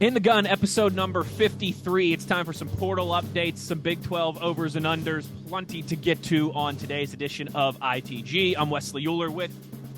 In the Gun, episode number 53. It's time for some portal updates, some Big 12 overs and unders, plenty to get to on today's edition of ITG. I'm Wesley Uhler with,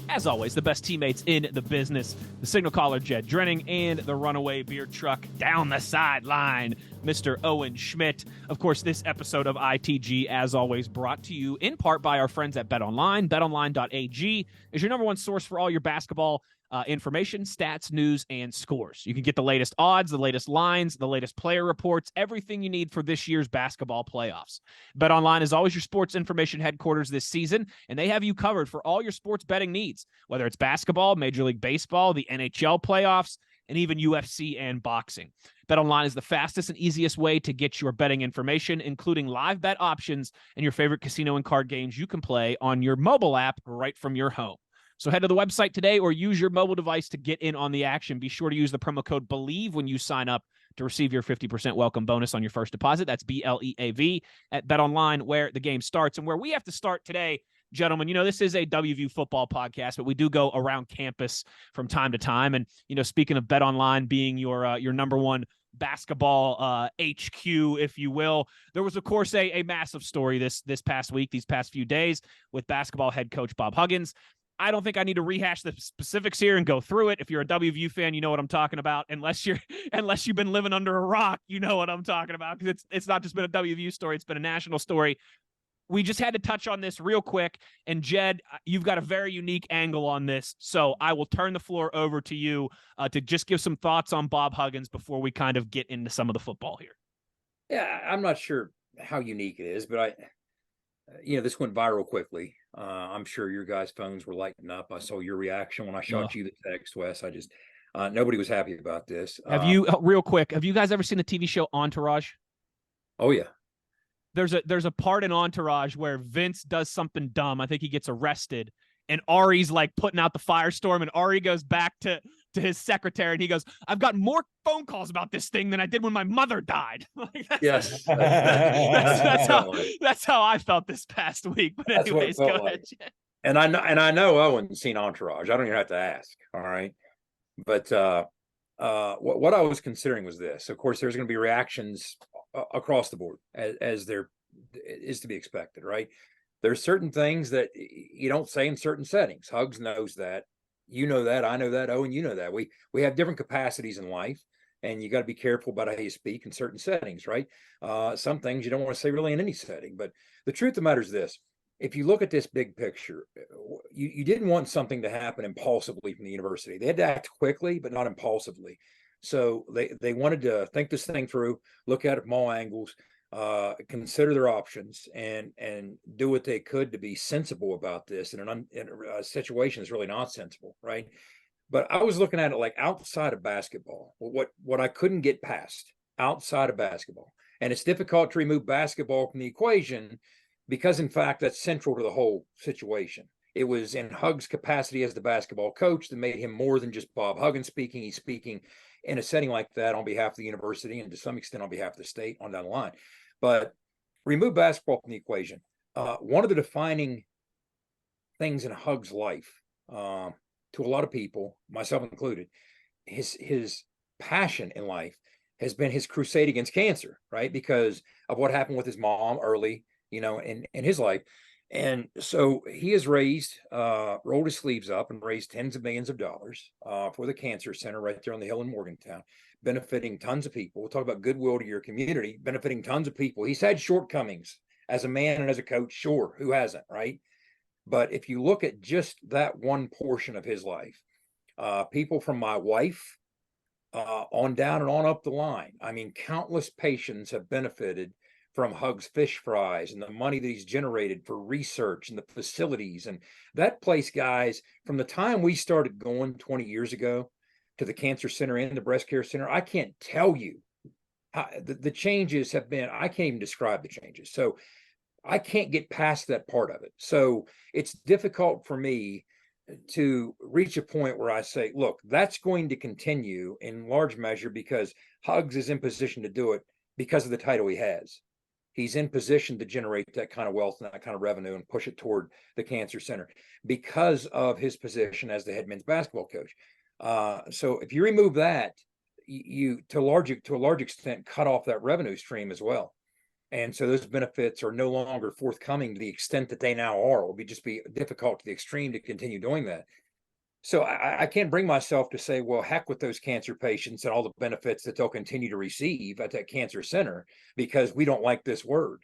as always, the best teammates in the business, the signal caller Jed Drenning, and the Runaway beer truck down the sideline, Mr. Owen Schmitt. Of course, this episode of ITG, as always, brought to you in part by our friends at BetOnline. BetOnline.ag is your number one source for all your basketball information, stats, news, and scores. You can get the latest odds, the latest lines, the latest player reports, everything you need for this year's basketball playoffs. BetOnline is always your sports information headquarters this season, and they have you covered for all your sports betting needs, whether it's basketball, Major League Baseball, the NHL playoffs, and even UFC and boxing. BetOnline is the fastest and easiest way to get your betting information, including live bet options and your favorite casino and card games you can play on your mobile app right from your home. So head to the website today or use your mobile device to get in on the action. Be sure to use the promo code Bleav when you sign up to receive your 50% welcome bonus on your first deposit. That's BLEAV at BetOnline, where the game starts. And where we have to start today, gentlemen, this is a WVU football podcast, but we do go around campus from time to time. And, speaking of BetOnline being your number one basketball HQ, if you will, there was, of course, a massive story this past week, these past few days, with basketball head coach Bob Huggins. I don't think I need to rehash the specifics here and go through it. If you're a WVU fan, you know what I'm talking about. Unless you've been living under a rock, you know what I'm talking about, because it's not just been a WVU story, it's been a national story. We just had to touch on this real quick. And Jed, you've got a very unique angle on this, so I will turn the floor over to you to just give some thoughts on Bob Huggins before we kind of get into some of the football here. Yeah, I'm not sure how unique it is, but this went viral quickly. I'm sure your guys' phones were lighting up. I saw your reaction when I shot you the text, Wes. Nobody was happy about this. Real quick, have you guys ever seen the TV show Entourage? Oh yeah. There's a part in Entourage where Vince does something dumb. I think he gets arrested, and Ari's like putting out the firestorm, and Ari goes back to his secretary, and he goes, "I've got more phone calls about this thing than I did when my mother died." Yes. That's how I felt this past week. But anyways, go ahead. And I know Owen's seen Entourage. I don't even have to ask. All right. But what I was considering was this. Of course, there's going to be reactions across the board, as there is to be expected, right? There's certain things that you don't say in certain settings. Hugs knows that. You know that. I know that. Owen, you know that. We have different capacities in life, and you got to be careful about how you speak in certain settings, right? Some things you don't want to say really in any setting. But the truth of the matter is this. If you look at this big picture, you didn't want something to happen impulsively from the university. They had to act quickly, but not impulsively. So they wanted to think this thing through, look at it from all angles, consider their options, and do what they could to be sensible about this in a situation that's really not sensible, right? But I was looking at it like outside of basketball, what I couldn't get past outside of basketball. And it's difficult to remove basketball from the equation because, in fact, that's central to the whole situation. It was in Hugg's capacity as the basketball coach that made him more than just Bob Huggins speaking. He's speaking in a setting like that on behalf of the university and to some extent on behalf of the state on down the line. But remove basketball from the equation. One of the defining things in Hugg's life, to a lot of people, myself included, his passion in life has been his crusade against cancer, right? Because of what happened with his mom early, in his life. And so he has rolled his sleeves up and raised tens of millions of dollars for the cancer center right there on the hill in Morgantown, benefiting tons of people. We'll talk about goodwill to your community, benefiting tons of people. He's had shortcomings as a man and as a coach, sure, who hasn't, right? But if you look at just that one portion of his life, people from my wife on down and on up the line, I mean, countless patients have benefited from Hugg's fish fries and the money that he's generated for research and the facilities. And that place, guys, from the time we started going 20 years ago to the cancer center and the breast care center, I can't tell you how the changes have been. I can't even describe the changes. So I can't get past that part of it. So it's difficult for me to reach a point where I say, look, that's going to continue in large measure because Hugs is in position to do it because of the title he has. He's in position to generate that kind of wealth and that kind of revenue and push it toward the cancer center because of his position as the head men's basketball coach. So if you remove that, you to a large extent cut off that revenue stream as well. And so those benefits are no longer forthcoming to the extent that they now are. It will just be difficult to the extreme to continue doing that. So I can't bring myself to say, well, heck with those cancer patients and all the benefits that they'll continue to receive at that cancer center because we don't like this word.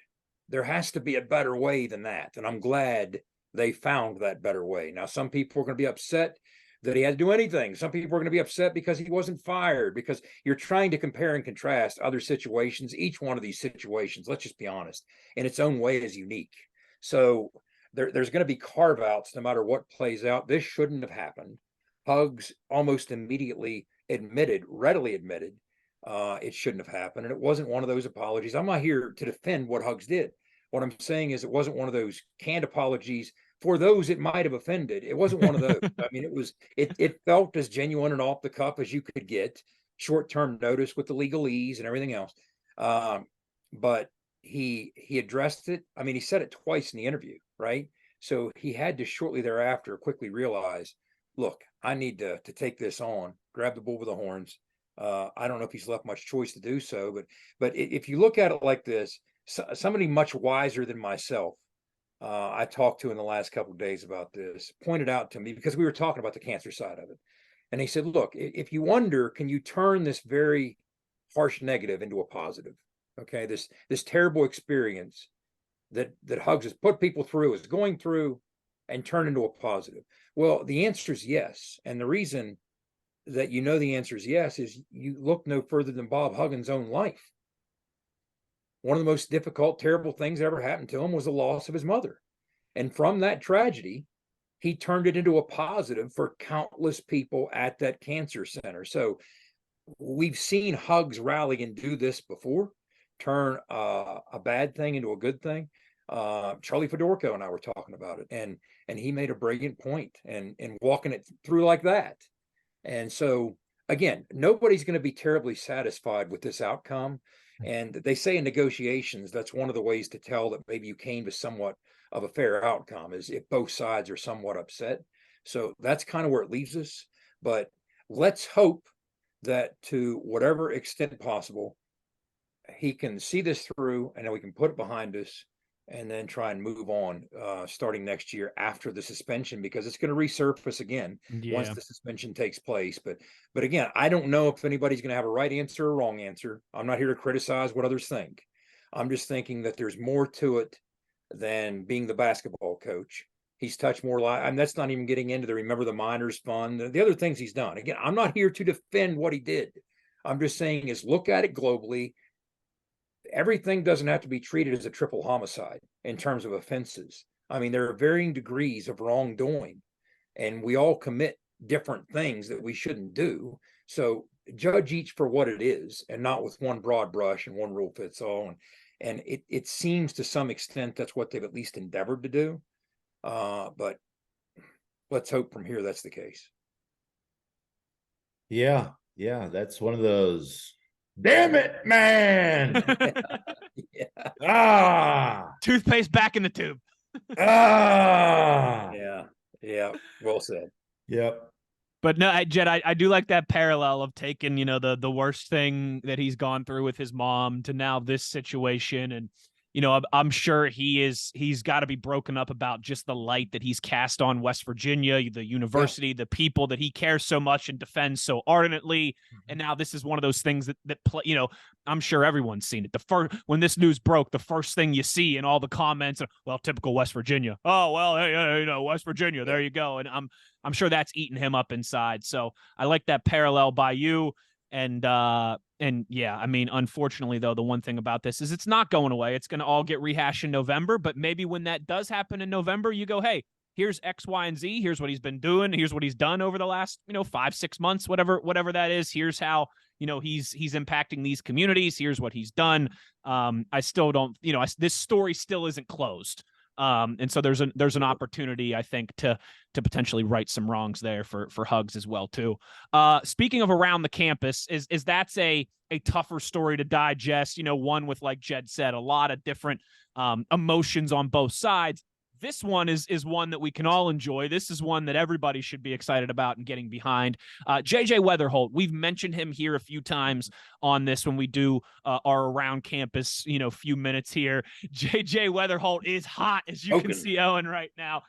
There has to be a better way than that. And I'm glad they found that better way. Now, some people are going to be upset that he had to do anything. Some people are going to be upset because he wasn't fired, because you're trying to compare and contrast other situations. Each one of these situations, let's just be honest, in its own way is unique. So there's going to be carve outs no matter what plays out. This shouldn't have happened. Hugs almost immediately readily admitted it shouldn't have happened. And it wasn't one of those apologies. I'm not here to defend what Hugs did. What I'm saying is it wasn't one of those canned apologies for those it might have offended. It wasn't one of those. I mean, it felt as genuine and off the cuff as you could get, short-term notice with the legalese and everything else. But he addressed it. I mean, he said it twice in the interview, right? So he had to shortly thereafter quickly realize, look, I need to take this on, grab the bull with the horns. I don't know if he's left much choice to do so, but if you look at it like this, somebody much wiser than myself, I talked to in the last couple of days about this, pointed out to me, because we were talking about the cancer side of it. And he said, look, if you wonder, can you turn this very harsh negative into a positive? Okay, this terrible experience that Hugs has put people through, is going through, and turn into a positive. Well, the answer is yes. And the reason that you know the answer is yes is you look no further than Bob Huggins' own life. One of the most difficult, terrible things that ever happened to him was the loss of his mother. And from that tragedy, he turned it into a positive for countless people at that cancer center. So we've seen Hugs rally and do this before, turn a bad thing into a good thing. Charlie Fedorko and I were talking about it, and he made a brilliant point and walking it through like that. And so, again, nobody's going to be terribly satisfied with this outcome. And they say in negotiations, that's one of the ways to tell that maybe you came to somewhat of a fair outcome, is if both sides are somewhat upset. So that's kind of where it leaves us. But let's hope that to whatever extent possible, he can see this through and then we can put it behind us and then try and move on starting next year after the suspension, because it's going to resurface again once the suspension takes place. But again, I don't know if anybody's going to have a right answer or wrong answer. I'm not here to criticize what others think. I'm just thinking that there's more to it than being the basketball coach. He's touched more lives. And that's not even getting into the Remember the Miners Fund, the other things he's done. Again, I'm not here to defend what he did. I'm just saying is look at it globally. Everything doesn't have to be treated as a triple homicide in terms of offenses. I mean, there are varying degrees of wrongdoing, and we all commit different things that we shouldn't do. So judge each for what it is and not with one broad brush and one rule fits all. And it seems to some extent that's what they've at least endeavored to do. But let's hope from here that's the case. Yeah, that's one of those. Damn it, man! Yeah. Toothpaste back in the tube. Yeah. Well said. Yep. But no, Jed, I do like that parallel of taking, the worst thing that he's gone through with his mom to now this situation. And, I'm sure he's got to be broken up about just the light that he's cast on West Virginia, the university, the people that he cares so much and defends so ardently. And now this is one of those things that I'm sure everyone's seen it. When this news broke, the first thing you see in all the comments, well, typical West Virginia. Oh, well, hey, West Virginia, there you go. And I'm sure that's eating him up inside. So I like that parallel by you. And yeah, I mean, unfortunately, though, the one thing about this is it's not going away. It's going to all get rehashed in November. But maybe when that does happen in November, you go, hey, here's X, Y, and Z. Here's what he's been doing. Here's what he's done over the last, 5-6 months, whatever that is. Here's how, he's impacting these communities. Here's what he's done. I still don't, this story still isn't closed. And so there's an opportunity, I think, to potentially right some wrongs there for Hugs as well too. Speaking of around the campus, is that's a tougher story to digest, one with, like Jed said, a lot of different emotions on both sides. this one is one that we can all enjoy. This is one that everybody should be excited about and getting behind. JJ Weatherholt, we've mentioned him here a few times on this when we do our around campus, few minutes here. JJ Weatherholt is hot, as you can see, Owen, right now.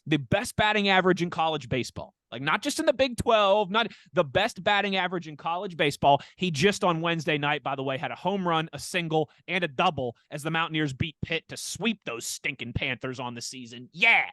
The best batting average in college baseball. Like, not just in the Big 12, not the best batting average in college baseball. He just on Wednesday night, by the way, had a home run, a single, and a double as the Mountaineers beat Pitt to sweep those stinking Panthers on the season. Yeah.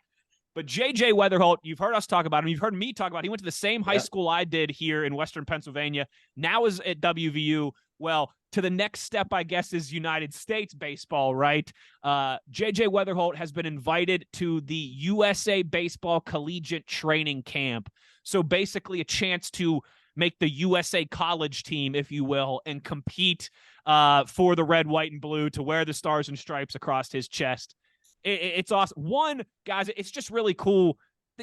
But JJ Weatherholt, you've heard us talk about him. You've heard me talk about him. He went to the same high school I did here in Western Pennsylvania. Now is at WVU. Well, to the next step, I guess, is United States baseball, right? JJ Weatherholt has been invited to the USA Baseball Collegiate Training Camp. So basically a chance to make the USA college team, if you will, and compete for the red, white, and blue, to wear the stars and stripes across his chest. It's awesome. One, guys, it's just really cool.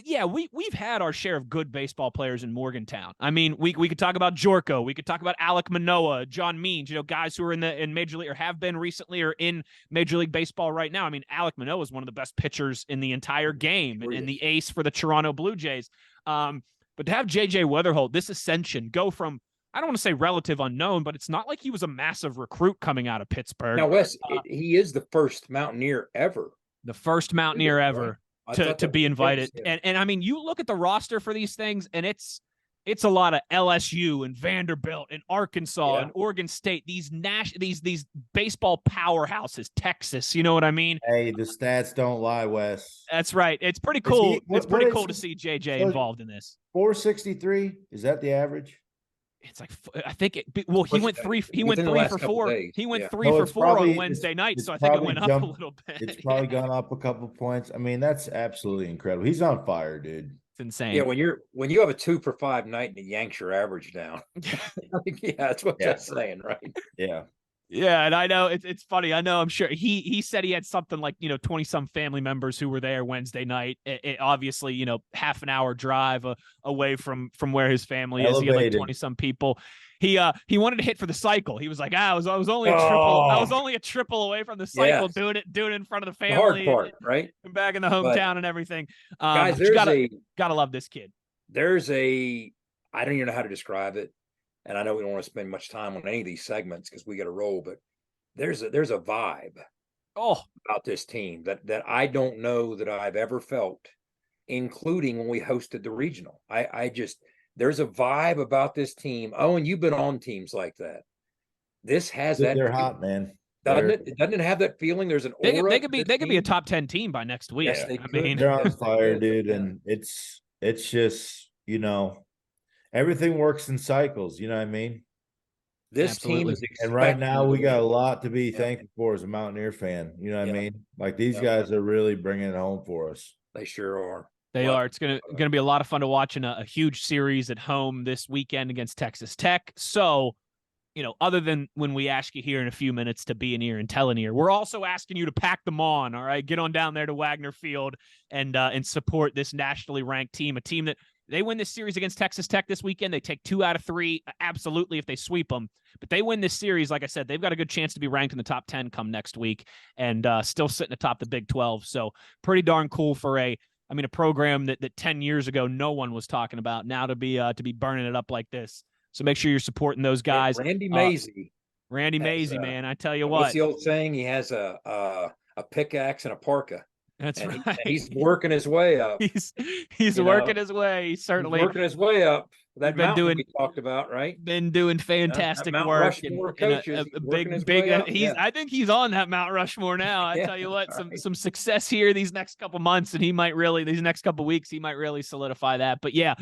Yeah, we've had our share of good baseball players in Morgantown. I mean, we could talk about Jorko, we could talk about Alek Manoah, John Means, guys who are in Major League or have been recently or in Major League Baseball right now. I mean, Alek Manoah is one of the best pitchers in the entire game and the ace for the Toronto Blue Jays. But to have JJ Weatherholt, this ascension, go from, I don't want to say relative unknown, but it's not like he was a massive recruit coming out of Pittsburgh. Now, Wes, he is the first Mountaineer ever. The first Mountaineer ever. To be invited. And I mean, you look at the roster for these things, and it's a lot of LSU and Vanderbilt and Arkansas and Oregon State, these baseball powerhouses, Texas, you know what I mean? Hey, the stats don't lie, Wes. That's right. It's pretty cool. It's pretty cool to see JJ involved in this. 463, is that the average? It's like, I think he went 3 for 4. He went 3 for 4 on Wednesday night, so I think it went up a little bit. It's probably gone up a couple points. I mean, that's absolutely incredible. He's on fire, dude. It's insane. Yeah, when you have a 2 for 5 night and it yanks your average down. That's what that's saying, right? Yeah. Yeah, and I know it's funny. I know, I'm sure he said he had something like 20-some family members who were there Wednesday night. It obviously half an hour drive away from where his family is. He had like 20-some people. He wanted to hit for the cycle. He was like, I was only a triple. I was only a triple away from the cycle. Doing it in front of the family. The hard part, right? And back in the hometown and everything. Guys, gotta love this kid. I don't even know how to describe it. And I know we don't want to spend much time on any of these segments because we got to roll, but there's a vibe about this team that I don't know that I've ever felt, including when we hosted the regional. There's a vibe about this team. Oh, and you've been on teams like that. This has that. They're hot, man. Doesn't it have that feeling? There's an aura. They could be a top 10 team by next week. Yes, they could. They're on fire, dude, and it's just everything works in cycles, you know what I mean? This Absolutely. team is, and right now we got a lot to be thankful for as a Mountaineer fan. You know what I mean? Like, these guys are really bringing it home for us. They sure are. They are. It's gonna be a lot of fun to watch in a huge series at home this weekend against Texas Tech. So, other than when we ask you here in a few minutes to be an ear and tell an ear, we're also asking you to pack them on. All right, get on down there to Wagner Field and support this nationally ranked team, a team that. They win this series against Texas Tech this weekend. They take 2 out of 3, absolutely, if they sweep them. But they win this series, like I said, they've got a good chance to be ranked in the top 10 come next week and still sitting atop the Big 12. So pretty darn cool for a program that 10 years ago no one was talking about, now to be burning it up like this. So make sure you're supporting those guys. Randy Mazey. Man, I tell you what. What's the old saying? He has a pickaxe and a parka. That's right. He's working his way up. He's working his way. He's certainly working his way up. That mountain we talked about, right? Been doing fantastic work. I think he's on that Mount Rushmore now. I tell you what, some success here these next couple months, and these next couple weeks, he might really solidify that. But yeah,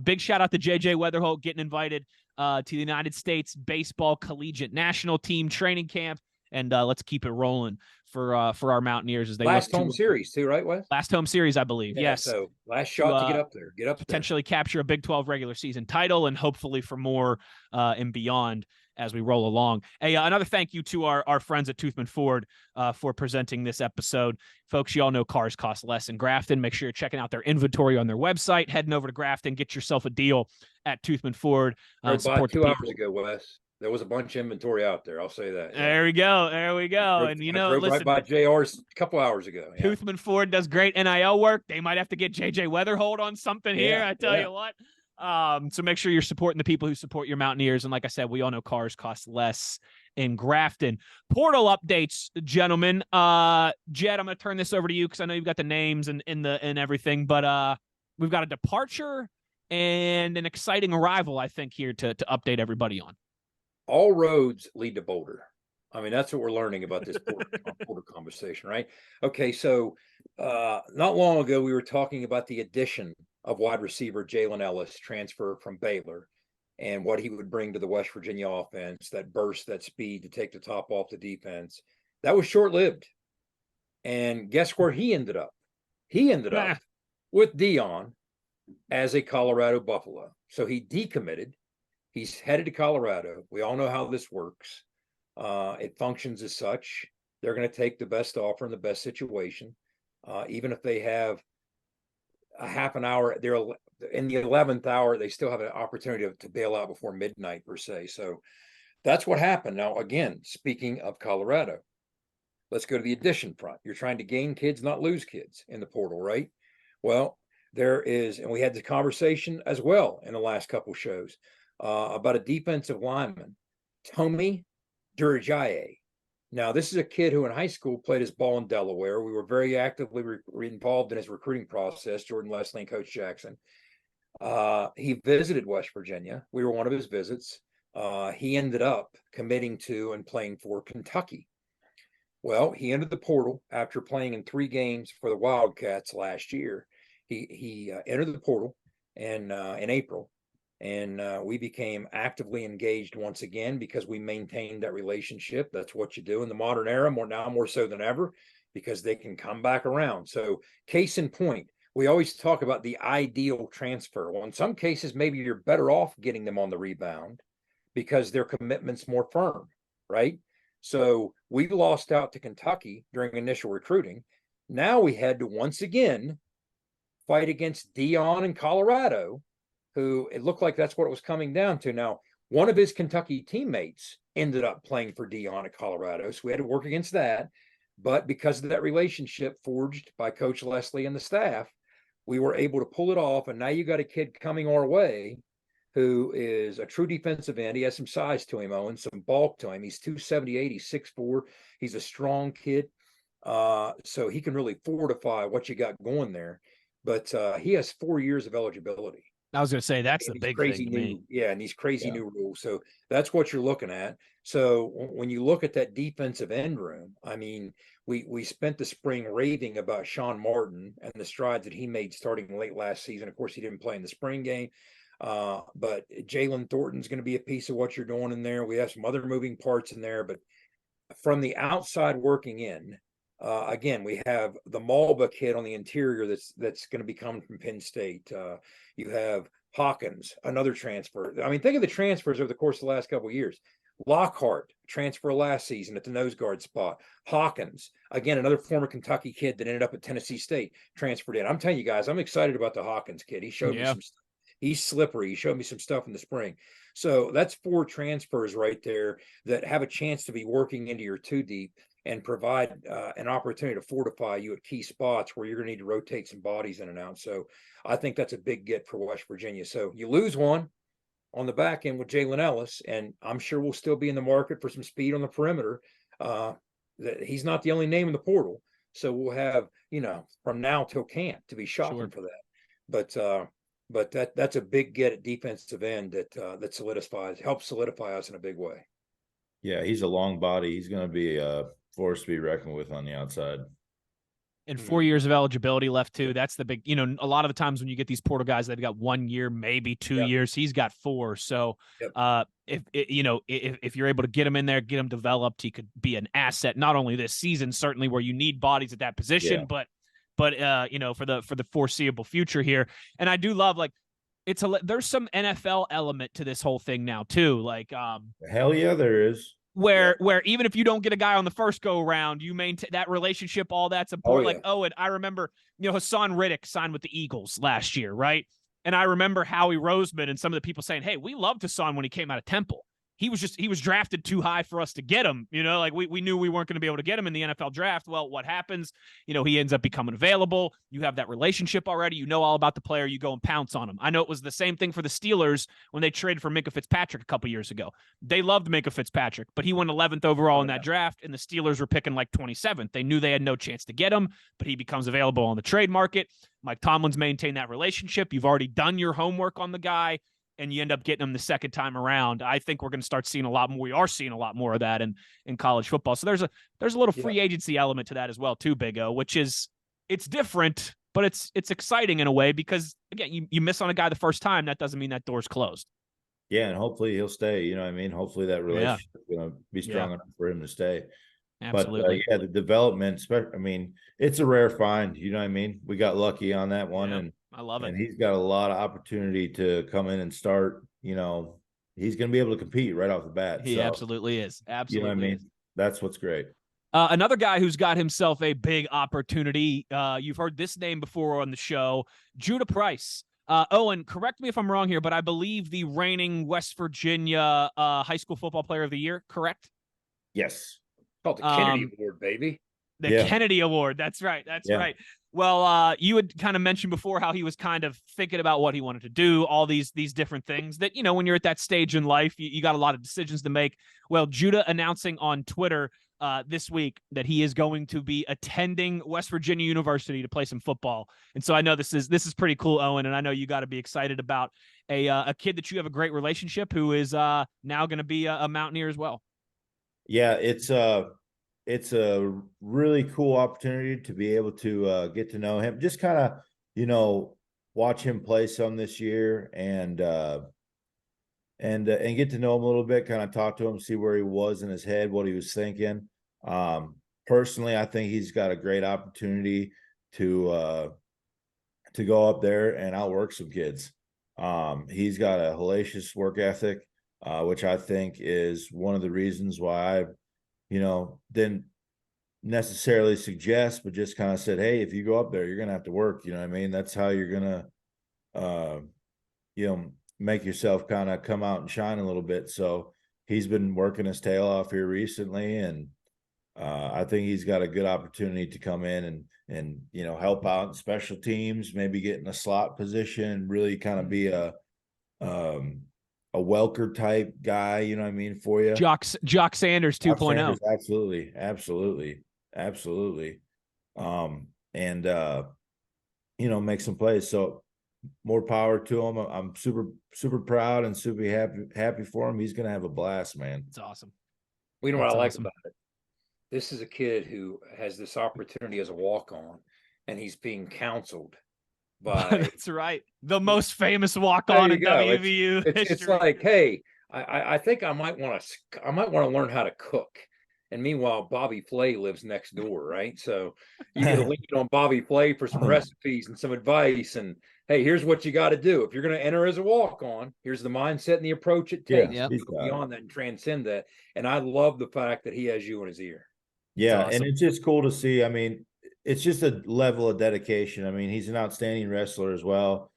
big shout out to JJ Weatherholt getting invited to the United States Baseball Collegiate National Team Training Camp. And let's keep it rolling for our Mountaineers as they last home series too, right, Wes? Last home series, I believe. Yeah, yes. So last shot to get up there. Potentially capture a Big 12 regular season title, and hopefully for more and beyond as we roll along. Hey, another thank you to our friends at Toothman Ford for presenting this episode. Folks, you all know cars cost less in Grafton. Make sure you're checking out their inventory on their website. Heading over to Grafton, get yourself a deal at Toothman Ford. About 2 hours ago, Wes. There was a bunch of inventory out there. I'll say that. There we go. There we go. And I drove right listen, by JR's a couple hours ago. Yeah. Toothman Ford does great NIL work. They might have to get JJ Weatherhold on something here. I tell you what. So make sure you're supporting the people who support your Mountaineers. And like I said, we all know cars cost less in Grafton. Portal updates, gentlemen. Jed, I'm going to turn this over to you because I know you've got the names and everything. But we've got a departure and an exciting arrival, I think, here to update everybody on. All roads lead to Boulder. I mean, that's what we're learning about this Boulder conversation, right? Okay, so not long ago, we were talking about the addition of wide receiver Jalen Ellis, transfer from Baylor, and what he would bring to the West Virginia offense, that burst, that speed to take the top off the defense. That was short-lived. And guess where he ended up? He ended up with Dion as a Colorado Buffalo. So he decommitted. He's headed to Colorado. We all know how this works. It functions as such. They're going to take the best offer in the best situation. Even if they have a half an hour, they're in the 11th hour, they still have an opportunity to bail out before midnight, per se. So that's what happened. Now, again, speaking of Colorado, let's go to the addition front. You're trying to gain kids, not lose kids in the portal, right? Well, there is, and we had the conversation as well in the last couple shows about a defensive lineman, Tommy Durajaye. Now, this is a kid who in high school played his ball in Delaware. We were very actively involved in his recruiting process, Jordan Leslie and Coach Jackson. He visited West Virginia. We were one of his visits. He ended up committing to and playing for Kentucky. Well, he entered the portal after playing in 3 games for the Wildcats last year. He entered the portal in April. And we became actively engaged once again because we maintained that relationship. That's what you do in the modern era, more so than ever, because they can come back around. So case in point, we always talk about the ideal transfer. Well, in some cases, maybe you're better off getting them on the rebound because their commitment's more firm, right? So we lost out to Kentucky during initial recruiting. Now we had to once again fight against Dion in Colorado, who it looked like that's what it was coming down to. Now, one of his Kentucky teammates ended up playing for Dion at Colorado, so we had to work against that. But because of that relationship forged by Coach Leslie and the staff, we were able to pull it off. And now you got a kid coming our way who is a true defensive end. He has some size to him, Owen, some bulk to him. He's 278, he's 6'4". He's a strong kid. So he can really fortify what you got going there. But he has 4 years of eligibility. I was going to say that's the big thing to me. Yeah, and these crazy new rules. So that's what you're looking at. So when you look at that defensive end room, I mean, we spent the spring raving about Sean Martin and the strides that he made starting late last season. Of course, he didn't play in the spring game, but Jalen Thornton's going to be a piece of what you're doing in there. We have some other moving parts in there, but from the outside working in, again, we have the Malba kid on the interior that's going to be coming from Penn State. You have Hawkins, another transfer. I mean, think of the transfers over the course of the last couple of years. Lockhart, transfer last season at the nose guard spot. Hawkins, again, another former Kentucky kid that ended up at Tennessee State, transferred in. I'm telling you guys, I'm excited about the Hawkins kid. He showed me some stuff. He's slippery. He showed me some stuff in the spring. So that's 4 transfers right there that have a chance to be working into your 2 deep and provide an opportunity to fortify you at key spots where you're going to need to rotate some bodies in and out. So I think that's a big get for West Virginia. So you lose one on the back end with Jalen Ellis, and I'm sure we'll still be in the market for some speed on the perimeter. He's not the only name in the portal. So we'll have, from now till camp to be shopping for that. But that's a big get at defensive end that helps solidify us in a big way. Yeah, he's a long body. He's going to be a force to be reckoned with on the outside. And 4 years of eligibility left too. That's the big, a lot of the times when you get these portal guys, they've got 1 year, maybe 2 years. He's got 4. So if you're able to get him in there, get him developed, he could be an asset, not only this season, certainly where you need bodies at that position, but for the foreseeable future here. And I do love, there's some NFL element to this whole thing now too. Hell yeah, there is. Where even if you don't get a guy on the first go around, you maintain that relationship, all that's important. Owen, I remember, Hassan Riddick signed with the Eagles last year, right? And I remember Howie Roseman and some of the people saying, hey, we loved Hassan when he came out of Temple. he was drafted too high for us to get him. Like we knew we weren't going to be able to get him in the NFL draft. Well, what happens? He ends up becoming available. You have that relationship already. You know all about the player. You go and pounce on him. I know it was the same thing for the Steelers when they traded for Minkah Fitzpatrick a couple years ago. They loved Minkah Fitzpatrick, but he went 11th overall in that draft, and the Steelers were picking like 27th. They knew they had no chance to get him, but he becomes available on the trade market. Mike Tomlin's maintained that relationship. You've already done your homework on the guy, and you end up getting him the second time around. I think we're going to start seeing a lot more. We are seeing a lot more of that in college football. So there's a little free agency element to that as well too, Big O, which is, it's different, but it's exciting in a way because, again, you miss on a guy the first time. That doesn't mean that door's closed. Yeah, and hopefully he'll stay. You know what I mean? Hopefully that relationship is going to be strong enough for him to stay. Absolutely. But, the development, I mean, it's a rare find. You know what I mean? We got lucky on that one. And I love it. And he's got a lot of opportunity to come in and start. He's going to be able to compete right off the bat. He absolutely is. Absolutely. You know what I mean? That's what's great. Another guy who's got himself a big opportunity. You've heard this name before on the show, Judah Price. Owen, correct me if I'm wrong here, but I Bleav the reigning West Virginia high school football player of the year, correct? Yes. Called the Kennedy Award, baby. The Kennedy Award. That's right. That's right. Well, you had kind of mentioned before how he was kind of thinking about what he wanted to do, all these different things that, when you're at that stage in life, you got a lot of decisions to make. Well, Judah announcing on Twitter this week that he is going to be attending West Virginia University to play some football. And so I know this is pretty cool, Owen, and I know you got to be excited about a kid that you have a great relationship who is now going to be a Mountaineer as well. Yeah, it's a really cool opportunity to be able to get to know him. Just kind of, watch him play some this year and get to know him a little bit, kind of talk to him, see where he was in his head, what he was thinking. Personally, I think he's got a great opportunity to go up there and outwork some kids. He's got a hellacious work ethic, which I think is one of the reasons why I've, didn't necessarily suggest, but just kind of said, hey, if you go up there, you're going to have to work. You know what I mean? That's how you're going to, make yourself kind of come out and shine a little bit. So he's been working his tail off here recently. And I think he's got a good opportunity to come in and help out in special teams, maybe get in a slot position, really kind of be a Welker type guy, you know what I mean, for you. Jock Sanders 2.0. Absolutely. Make some plays. So more power to him. I'm super proud and super happy for him. He's going to have a blast, man. It's awesome. We know what I like about it. This is a kid who has this opportunity as a walk-on, and he's being counseled by that's right, the most famous walk-on in WVU history. It's like, hey, I think I might want to learn how to cook. And meanwhile, Bobby Flay lives next door, right? So you get a link on Bobby Flay for some recipes and some advice. And hey, here's what you got to do. If you're going to enter as a walk-on, here's the mindset and the approach it takes to go beyond that and transcend that. And I love the fact that he has you in his ear. Yeah, awesome. And it's just cool to see. I mean, it's just a level of dedication. I mean, he's an outstanding wrestler as well.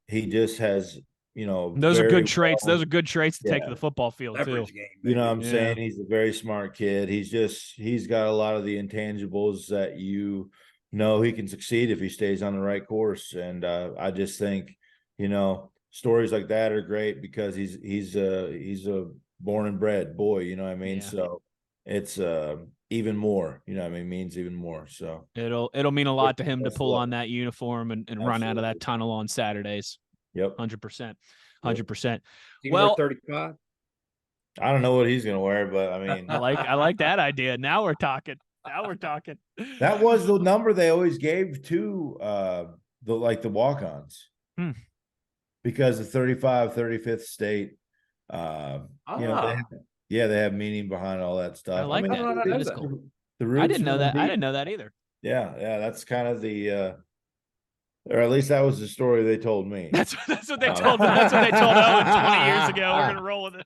He just has, those are good traits. Those are good traits to take to the football field too. Game, you know what I'm saying? He's a very smart kid. He's got a lot of the intangibles that he can succeed if he stays on the right course. And I just think, stories like that are great because he's a born and bred boy, you know what I mean? Yeah. So it's even more, means even more. So it'll mean a lot to him to pull on that uniform and run out of that tunnel on Saturdays. Yep. 100%. 100%. Well, 35. I don't know what he's going to wear, but I mean, I like that idea. Now we're talking. That was the number they always gave to the walk-ons. Because the 35th state, they have meaning behind all that stuff. I like that. That is cool. I didn't know that. I didn't know that either. Yeah. That's kind of the or at least that was the story they told me. That's what they told me. That's what they told Owen 20 years ago. We're gonna roll with it.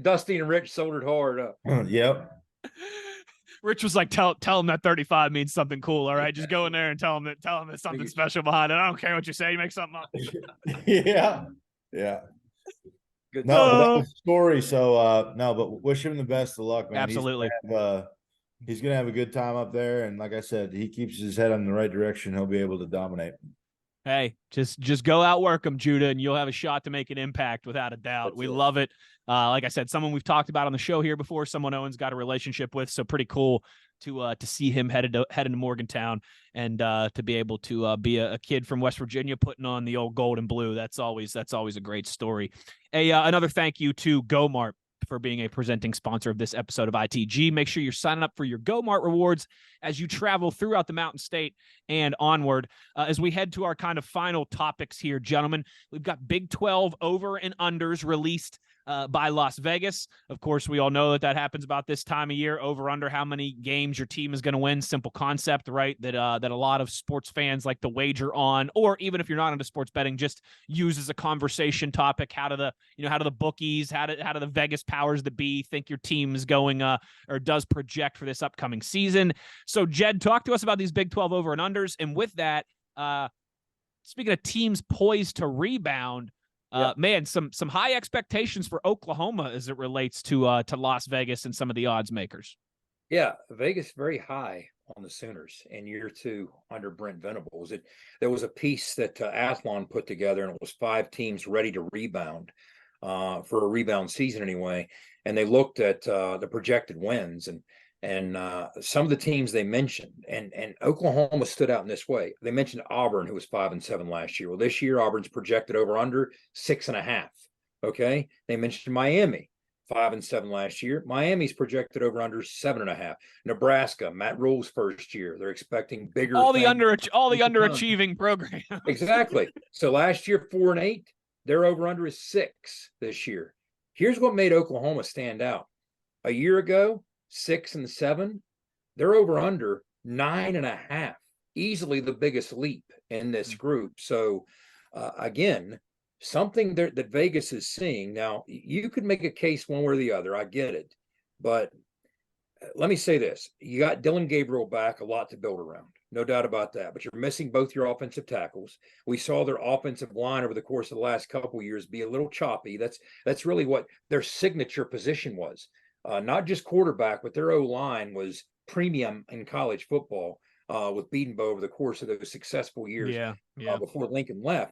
Dusty and Rich sold it hard up. Yep. Rich was like, tell him that 35 means something cool. All right, just go in there and tell him there's something special behind it. I don't care what you say. You make something up. Yeah. Good No, talk. that was the story. So no, but wish him the best of luck, man. Absolutely. He's gonna have a good time up there. And like I said, he keeps his head on the right direction, he'll be able to dominate. Hey, just go outwork them, Judah, and you'll have a shot to make an impact without a doubt. That's We it. love it. Like I said, someone we've talked about on the show here before, someone Owen's got a relationship with, so pretty cool to see him headed into Morgantown and to be able to be a kid from West Virginia putting on the old gold and blue. That's always a great story. Another thank you to GoMart for being a presenting sponsor of this episode of ITG. Make sure you're signing up for your GoMart rewards as you travel throughout the Mountain State and onward. As we head to our kind of final topics here, gentlemen, we've got Big 12 over and unders released by Las Vegas. Of course, we all know that happens about this time of year. Over under how many games your team is going to win. Simple concept, right? That a lot of sports fans like to wager on, or even if you're not into sports betting, just use as a conversation topic. How do the bookies, how do the Vegas powers that be think your team is going or does project for this upcoming season? So, Jed, talk to us about these Big 12 over and unders, and with that, speaking of teams poised to rebound. Man, some high expectations for Oklahoma as it relates to Las Vegas and some of the odds makers. Yeah, Vegas very high on the Sooners in year 2 under Brent Venables. There was a piece that Athlon put together, and it was 5 teams ready to rebound for a rebound season anyway. And they looked at the projected wins and some of the teams they mentioned, and Oklahoma stood out in this way. They mentioned Auburn, who was 5-7 last year. Well, this year Auburn's projected over under 6.5. Okay, they mentioned Miami, 5-7 last year. Miami's projected over under 7.5. Nebraska, Matt Rule's first year, they're expecting bigger. All the underachieving programs. Exactly. So last year 4-8, their over under is 6 this year. Here's what made Oklahoma stand out. A year ago, 6-7, they're over under 9.5, easily the biggest leap in this group. So again, something that Vegas is seeing. Now, you could make a case one way or the other, I get it, but let me say this: you got Dylan Gabriel back, a lot to build around, no doubt about that, but you're missing both your offensive tackles. We saw their offensive line over the course of the last couple of years be a little choppy. That's really what their signature position was. Not just quarterback, but their O-line was premium in college football with Bedenbaugh over the course of those successful years before Lincoln left.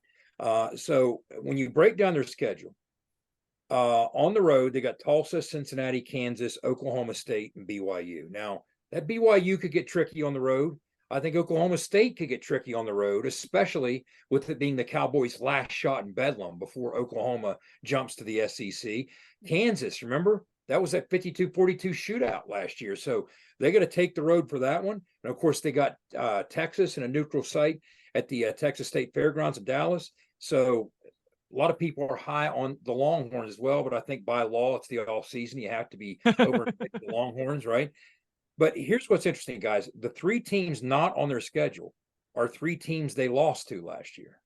So when you break down their schedule, on the road, they got Tulsa, Cincinnati, Kansas, Oklahoma State, and BYU. Now, that BYU could get tricky on the road. I think Oklahoma State could get tricky on the road, especially with it being the Cowboys' last shot in Bedlam before Oklahoma jumps to the SEC. Kansas, remember? That was that 52-42 shootout last year. So they got to take the road for that one. And of course, they got Texas in a neutral site at the Texas State Fairgrounds in Dallas. So a lot of people are high on the Longhorns as well. But I think by law, it's the off season. You have to be over the Longhorns, right? But here's what's interesting, guys. The 3 teams not on their schedule are 3 teams they lost to last year.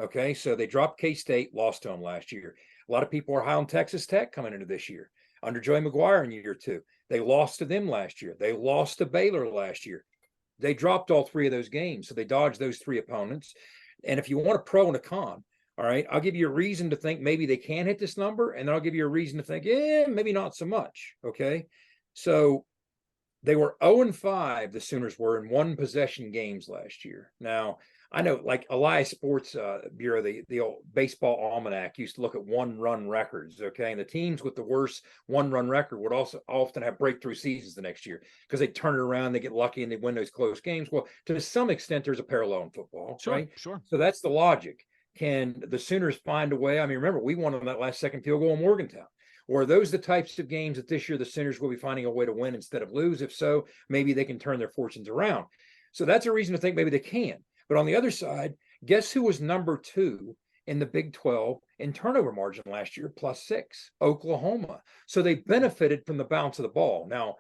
Okay, so they dropped K-State, lost to them last year. A lot of people are high on Texas Tech coming into this year. Under Joey McGuire in year 2. They lost to them last year. They lost to Baylor last year. They dropped all 3 of those games. So they dodged those 3 opponents. And if you want a pro and a con, all right, I'll give you a reason to think maybe they can hit this number. And then I'll give you a reason to think, maybe not so much. Okay. So they were 0-5, the Sooners were, in 1 possession games last year. Now, I know, like Elias Sports Bureau, the old baseball almanac used to look at 1-run records, okay? And the teams with the worst 1-run record would also often have breakthrough seasons the next year because they turn it around, they get lucky, and they win those close games. Well, to some extent, there's a parallel in football, right? Sure. So that's the logic. Can the Sooners find a way? I mean, remember, we won on that last second field goal in Morgantown. Or are those the types of games that this year the Sooners will be finding a way to win instead of lose? If so, maybe they can turn their fortunes around. So that's a reason to think maybe they can. But on the other side, guess who was number 2 in the Big 12 in turnover margin last year, +6? Oklahoma. So they benefited from the bounce of the ball. Now,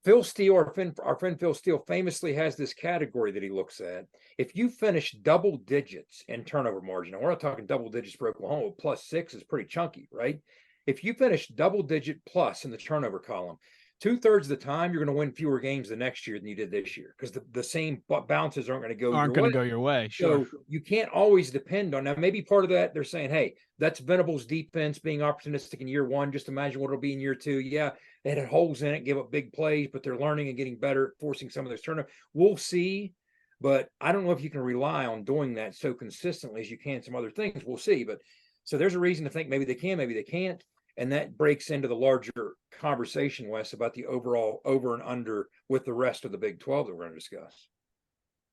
Phil Steele, our friend Phil Steele, famously has this category that he looks at. If you finish double digits in turnover margin, and we're not talking double digits for Oklahoma, +6 is pretty chunky, right? If you finish double digit plus in the turnover column, 2/3 of the time, you're going to win fewer games the next year than you did this year because the same bounces aren't going to go your way. Sure. So you can't always depend on. Now, maybe part of that they're saying, hey, that's Venables' defense being opportunistic in year one. Just imagine what it'll be in year two. Yeah, they had holes in it, give up big plays, but they're learning and getting better at forcing some of those turnovers. We'll see. But I don't know if you can rely on doing that so consistently as you can some other things. We'll see. But so there's a reason to think maybe they can, maybe they can't. And that breaks into the larger conversation, Wes, about the overall over and under with the rest of the Big 12 that we're going to discuss.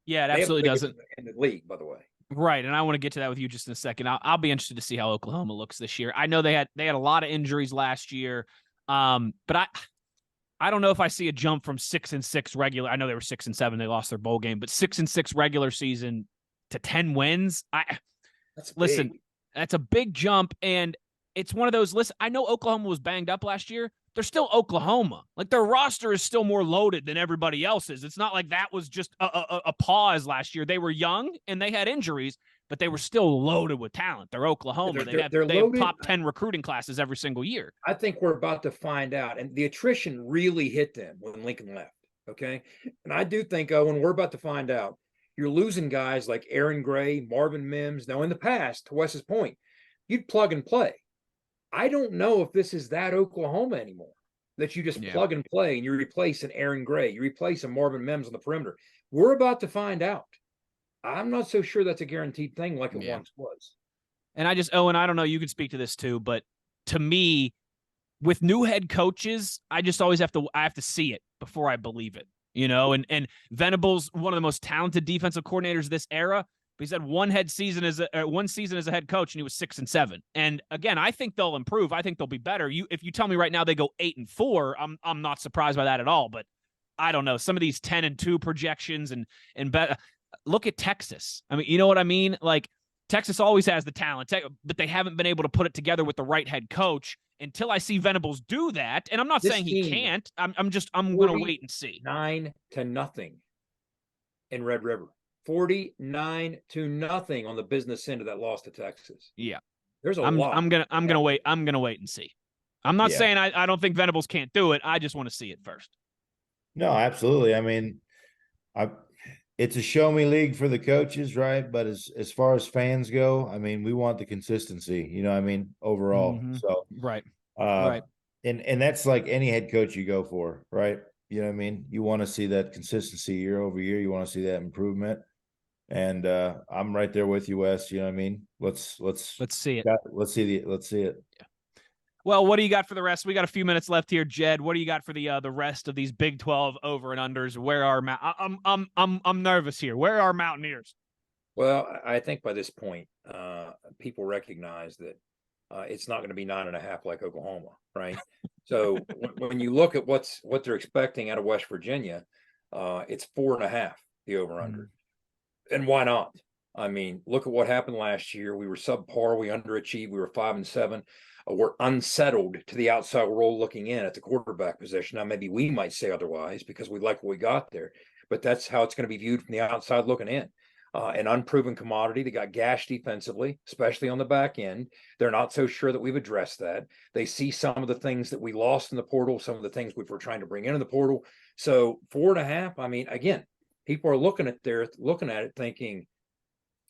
Yeah, it absolutely doesn't. In the league, by the way. Right, and I want to get to that with you just in a second. I'll be interested to see how Oklahoma looks this year. I know they had a lot of injuries last year, but I don't know if I see a jump from 6-6 regular. I know they were 6-7; they lost their bowl game, but 6-6 regular season to 10 wins. That's a big jump, and it's one of those. Listen, I know Oklahoma was banged up last year. They're still Oklahoma. Like, their roster is still more loaded than everybody else's. It's not like that was just a pause last year. They were young and they had injuries, but they were still loaded with talent. They're Oklahoma. They have top 10 recruiting classes every single year. I think we're about to find out. And the attrition really hit them when Lincoln left. Okay. And I do think, Owen, we're about to find out. You're losing guys like Aaron Gray, Marvin Mims. Now, in the past, to Wes's point, you'd plug and play. I don't know if this is that Oklahoma anymore, that you just plug and play and you replace an Aaron Gray, you replace a Marvin Mims on the perimeter. We're about to find out. I'm not so sure that's a guaranteed thing like it once was. And Owen, I don't know, you could speak to this too, but to me, with new head coaches, I just always have to see it before I believe it, and Venables, one of the most talented defensive coordinators of this era. But he's had one season as a head coach, and he was 6-7. And again, I think they'll improve. I think they'll be better. If you tell me right now they go 8-4, I'm not surprised by that at all. But I don't know, some of these 10-2 projections and look at Texas. I mean, you know what I mean? Like, Texas always has the talent, but they haven't been able to put it together with the right head coach until I see Venables do that. And I'm not saying he can't. I'm going to wait and see. 9-0 in Red River. 49-0 on the business end of that loss to Texas. Yeah. There's a lot. I'm gonna wait and see. I'm not saying I don't think Venables can't do it. I just want to see it first. No, absolutely. I mean, it's a show me league for the coaches, right? But as far as fans go, I mean, we want the consistency, overall. Mm-hmm. So right. And that's like any head coach you go for, right? You know what I mean? You want to see that consistency year over year. You want to see that improvement. And I'm right there with you, Wes. You know what I mean? Let's see it. Let's see it. Yeah. Well, what do you got for the rest? We got a few minutes left here, Jed. What do you got for the rest of these Big 12 over and unders? Where are I'm nervous here. Where are Mountaineers? Well, I think by this point, people recognize that it's not going to be 9.5 like Oklahoma, right? So when you look at what they're expecting out of West Virginia, it's 4.5 the over under. And why not? I mean, look at what happened last year. We were subpar. We underachieved. We were 5-7. We're unsettled to the outside world looking in at the quarterback position. Now, maybe we might say otherwise because we like what we got there, but that's how it's going to be viewed from the outside looking in. An unproven commodity. They got gashed defensively, especially on the back end. They're not so sure that we've addressed that. They see some of the things that we lost in the portal, some of the things we were trying to bring into the portal. So 4.5, I mean, again, people are looking at it thinking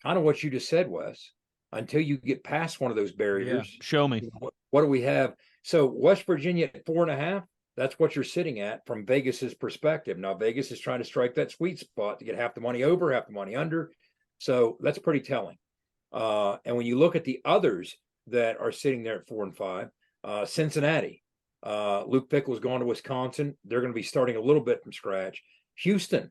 kind of what you just said, Wes, until you get past one of those barriers. Show me. What do we have? So West Virginia at 4.5, that's what you're sitting at from Vegas's perspective. Now, Vegas is trying to strike that sweet spot to get half the money over, half the money under. So that's pretty telling. And when you look at the others that are sitting there at 4 and 5, Cincinnati, Luke Pickle's gone to Wisconsin. They're going to be starting a little bit from scratch. Houston,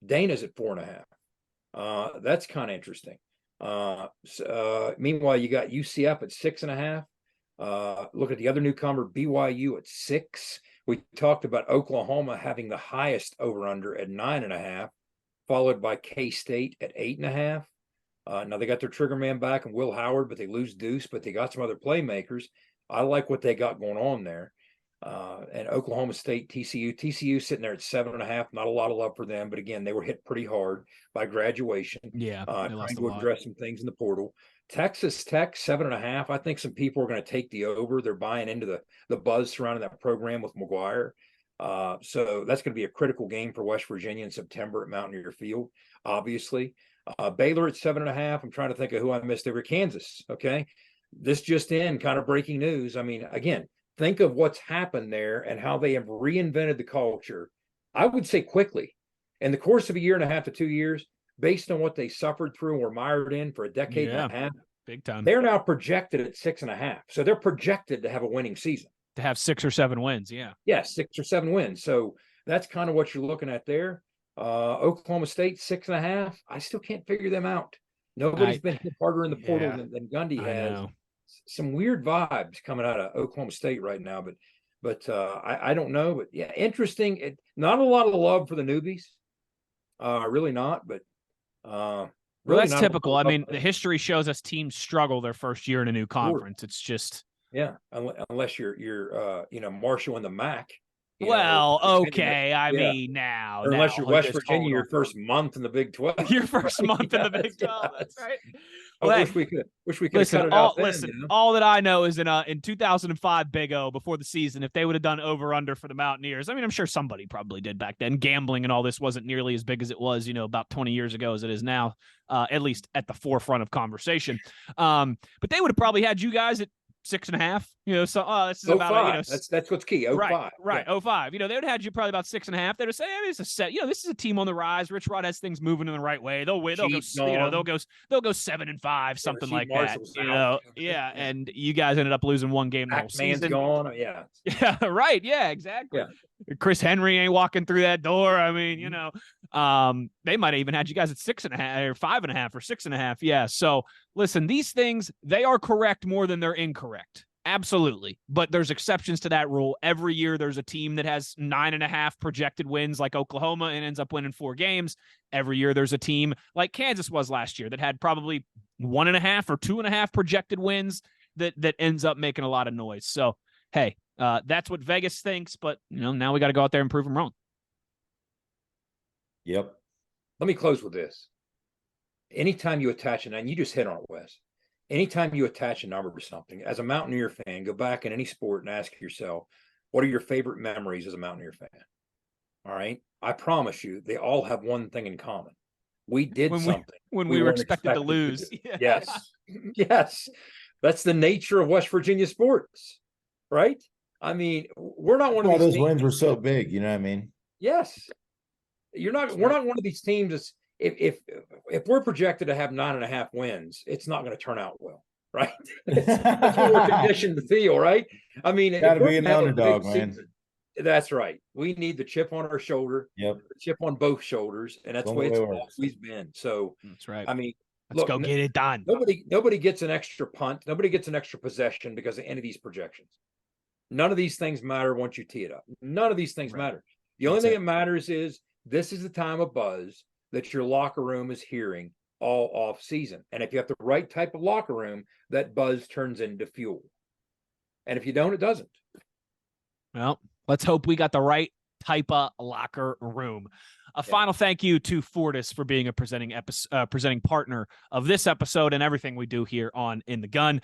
Dana's at 4.5. That's kind of interesting. Meanwhile, you got UCF at 6.5. Look at the other newcomer, BYU at 6. We talked about Oklahoma having the highest over-under at 9.5, followed by K-State at 8.5. Now they got their trigger man back and Will Howard, but they lose Deuce, but they got some other playmakers. I like what they got going on there. And Oklahoma State, TCU sitting there at 7.5. Not a lot of love for them, but again, they were hit pretty hard by graduation. Yeah, trying to address some things in the portal. Texas Tech 7.5. I think some people are going to take the over. They're buying into the buzz surrounding that program with McGuire. So that's going to be a critical game for West Virginia in September at Mountaineer Field, obviously. Baylor at 7.5. I'm trying to think of who I missed over. Kansas. Okay. This just in, kind of breaking news. I mean, again, think of what's happened there and how they have reinvented the culture. I would say quickly, in the course of a year and a half to 2 years, based on what they suffered through and were mired in for a decade and a half. Big time. They're now projected at 6.5. So they're projected to have a winning season. To have 6 or 7 wins. Yeah. Yeah, 6 or 7 wins. So that's kind of what you're looking at there. Oklahoma State, 6.5. I still can't figure them out. Nobody's been hit harder in the portal than Gundy has. Some weird vibes coming out of Oklahoma State right now, but I don't know. But yeah, interesting. Not a lot of love for the newbies. Really not, but well, that's typical. I mean, the history shows us teams struggle their first year in a new conference. It's just unless you're Marshall and the MAC. Well, okay. I mean, now, or unless you're West Virginia, your first month in the Big 12. Your first month in the Big 12. That's right. Well, I wish we could. Listen, cut it out then, all that I know is in 2005 Big O, before the season, if they would have done over under for the Mountaineers, I mean, I'm sure somebody probably did back then. Gambling and all this wasn't nearly as big as it was, about 20 years ago as it is now, at least at the forefront of conversation. But they would have probably had you guys at 6.5, this is about, that's what's key. 05. Right. 05. They would have had you probably about 6.5. They'd have said, it's a set, this is a team on the rise. Rich Rod has things moving in the right way. They'll win. They'll go 7-5, something like that. Yeah. And you guys ended up losing one game the whole season. Gone. Yeah. Yeah. Right. Yeah, exactly. Yeah. Chris Henry ain't walking through that door. I mean, they might have even had you guys at 6.5 or 5.5 or 6.5. Yeah. So listen, these things, they are correct more than they're incorrect. Absolutely. But there's exceptions to that rule. Every year there's a team that has 9.5 projected wins like Oklahoma and ends up winning 4 games. Every year there's a team like Kansas was last year that had probably 1.5 or 2.5 projected wins that ends up making a lot of noise. So, hey, that's what Vegas thinks, but now we got to go out there and prove them wrong. Yep. Let me close with this. Anytime you attach and you just hit on it, Wes. Anytime you attach a number to something, as a Mountaineer fan, go back in any sport and ask yourself, what are your favorite memories as a Mountaineer fan? All right. I promise you, they all have one thing in common. We did something when we were expected to lose. Yes. Yes. That's the nature of West Virginia sports, right? I mean, we're not one of these those teams. wins were so big, you know what I mean? Yes. We're not one of these teams that's if we're projected to have 9.5 wins, it's not going to turn out well, right? That's what we're conditioned to feel, right? I mean, got to be an underdog, man. That's right. We need the chip on our shoulder. Yep. The chip on both shoulders, and that's the way it's always been. So that's right. I mean, let's go get it done. Nobody gets an extra punt. Nobody gets an extra possession because of any of these projections. None of these things matter once you tee it up. None of these things matter. The only thing that matters is this is the time of buzz that your locker room is hearing all off season. And if you have the right type of locker room, that buzz turns into fuel. And if you don't, it doesn't. Well, let's hope we got the right type of locker room. A final thank you to Fortis for being a presenting partner of this episode and everything we do here on In the Gun.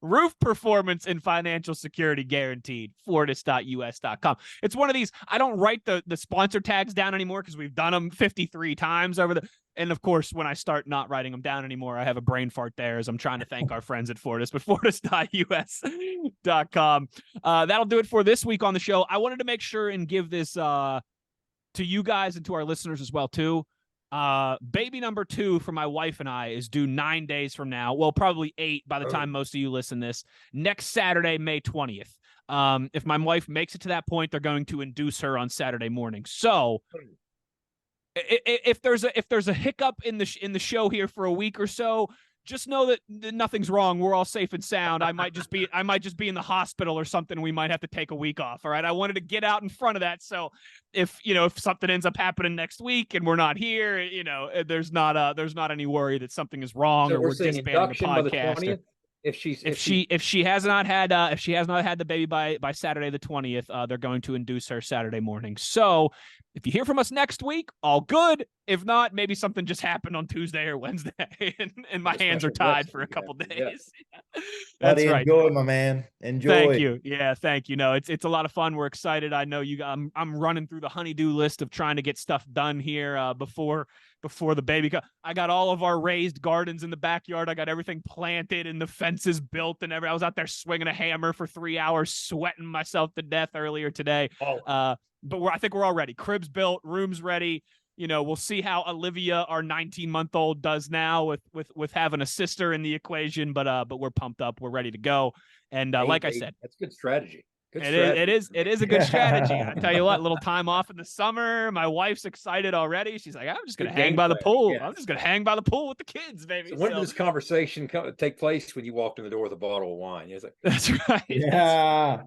Roof performance and financial security guaranteed. Fortis.us.com. It's one of these. I don't write the sponsor tags down anymore because we've done them 53 times over the. And of course, when I start not writing them down anymore, I have a brain fart there as I'm trying to thank our friends at Fortis, but Fortis.us.com. That'll do it for this week on the show. I wanted to make sure and give this to you guys and to our listeners as well, too. Baby number 2 for my wife and I is due 9 days from now. Well, probably 8 by the time most of you listen this. Next Saturday, May 20th. If my wife makes it to that point, they're going to induce her on Saturday morning. So if there's a hiccup in the show here for a week or so, just know that nothing's wrong. We're all safe and sound. I might just be in the hospital or something. We might have to take a week off. All right. I wanted to get out in front of that. So if something ends up happening next week and we're not here, there's not any worry that something is wrong or we're disbanding the podcast. If she has not had the baby by Saturday the 20th, they're going to induce her Saturday morning. So If you hear from us next week, all good. If not, maybe something just happened on Tuesday or Wednesday, and my hands are tied for a couple days. Yeah. That's Buddy, right. enjoy, my man. Enjoy. Thank you. Yeah, thank you. No, it's a lot of fun. We're excited. I know you. I'm running through the honeydew list of trying to get stuff done here before the baby. I got all of our raised gardens in the backyard. I got everything planted and the fences built and everything. I was out there swinging a hammer for 3 hours, sweating myself to death earlier today. But I think we're all ready. Cribs built, rooms ready. We'll see how Olivia, our 19-month-old, does now with having a sister in the equation. But we're pumped up. We're ready to go. And like I said, that's good strategy. It is a good strategy. I tell you what, little time off in the summer. My wife's excited already. She's like, I'm just going to hang by the pool. Yeah. I'm just going to hang by the pool with the kids, baby. So when did this conversation take place when you walked in the door with a bottle of wine? Like, that's right. Yeah.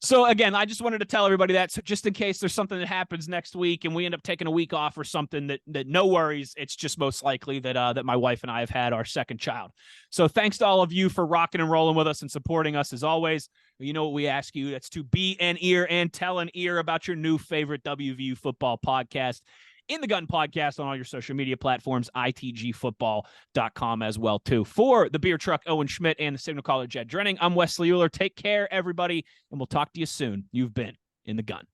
So again, I just wanted to tell everybody that, so just in case there's something that happens next week and we end up taking a week off or something, that no worries. It's just most likely that my wife and I have had our second child. So thanks to all of you for rocking and rolling with us and supporting us as always. You know what we ask you? That's to be an ear and tell an ear about your new favorite WVU football podcast. In the Gun podcast on all your social media platforms, itgfootball.com as well, too. For the beer truck, Owen Schmitt, and the signal caller, Jed Drenning, I'm Wesley Uhler. Take care, everybody, and we'll talk to you soon. You've been in the Gun.